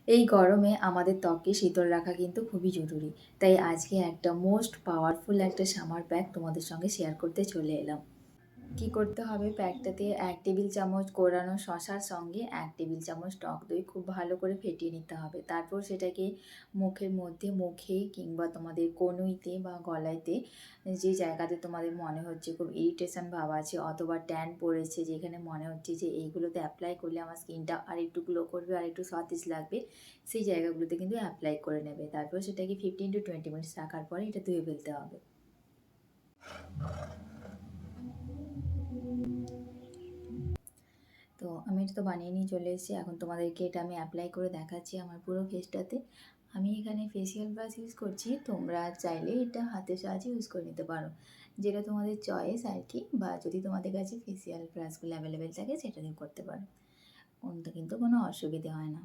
এই গরমে আমাদের ত্বককে শীতল রাখা কিন্তু খুবই জরুরি। তাই আজকে একটা মোস্ট পাওয়ারফুল একটা সামার প্যাক তোমাদের সঙ্গে শেয়ার করতে চলে এলাম। কি করতে হবে, প্যাকটাতে ১ টেবিল চামচ কোরানো শসার সঙ্গে ১ টেবিল চামচ টক দই খুব ভালো করে ফেটিয়ে নিতে হবে। তারপর সেটাকে মুখের মধ্যে, মুখে কিংবা তোমাদের কনুইতে বা গলায়তে যে জায়গাতে তোমাদের মনে হচ্ছে খুব ইরিটেশন ভাব আছে অথবা ট্যান পড়েছে, যেখানে মনে হচ্ছে যে এইগুলোতে অ্যাপ্লাই করলে আমার স্কিনটা আরেকটু গ্লো করবে, আরেকটু সতেজ লাগবে, সেই জায়গাগুলোতে কিন্তু অ্যাপ্লাই করে নেবে। তারপর সেটাকে 15 to 20 মিনিটস রাখার পরে এটা ধুয়ে ফেলতে হবে। তো আমি এটা তো বানিয়ে নিয়ে চলে এসেছি। এখন তোমাদেরকে এটা আমি অ্যাপ্লাই করে দেখাচ্ছি আমার পুরো ফেসটাতে। আমি এখানে ফেসিয়াল ব্রাশ ইউজ করছি। তোমরা চাইলে এটা হাতের সাহায্যে ইউজ করে নিতে পারো। যেটা তোমাদের চয়েস আর কি, বা যদি তোমাদের কাছে ফেসিয়াল ব্রাশগুলো অ্যাভেলেবেল থাকে সেটা দিয়ে করতে পারো। কোনটা কিন্তু কোনো অসুবিধে হয় না।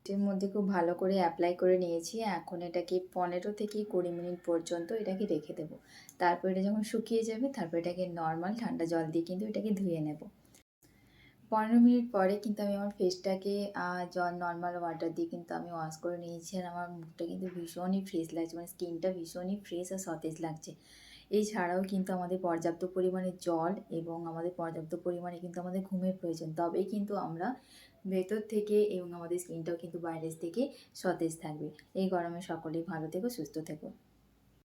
এর মধ্যে খুব ভালো করে অ্যাপ্লাই করে নিয়েছি। এখন এটাকে 15 থেকে 20 মিনিট পর্যন্ত এটাকে রেখে দেবো। তারপর এটা যখন শুকিয়ে যাবে তারপর এটাকে নর্মাল ঠান্ডা জল দিয়ে কিন্তু এটাকে ধুয়ে নেব। 15 মিনিট পরে কিন্তু আমি আমার ফেসটাকে জল নর্মাল ওয়াটার দিয়ে কিন্তু আমি ওয়াশ করে নিয়েছি, আর আমার মুখটা কিন্তু ভীষণই ফ্রেশ লাগছে, মানে স্কিনটা ভীষণই ফ্রেশ আর সতেজ লাগছে। এছাড়াও কিন্তু আমাদের পর্যাপ্ত পরিমাণে জল এবং আমাদের পর্যাপ্ত পরিমাণে কিন্তু আমাদের ঘুমের প্রয়োজন, তবেই কিন্তু আমরা ভেতর থেকে এবং আমাদের স্কিনটাও কিন্তু বাইরের থেকে সতেজ থাকবে। এই গরমে সকলেই ভালো থেকো, সুস্থ থেকো।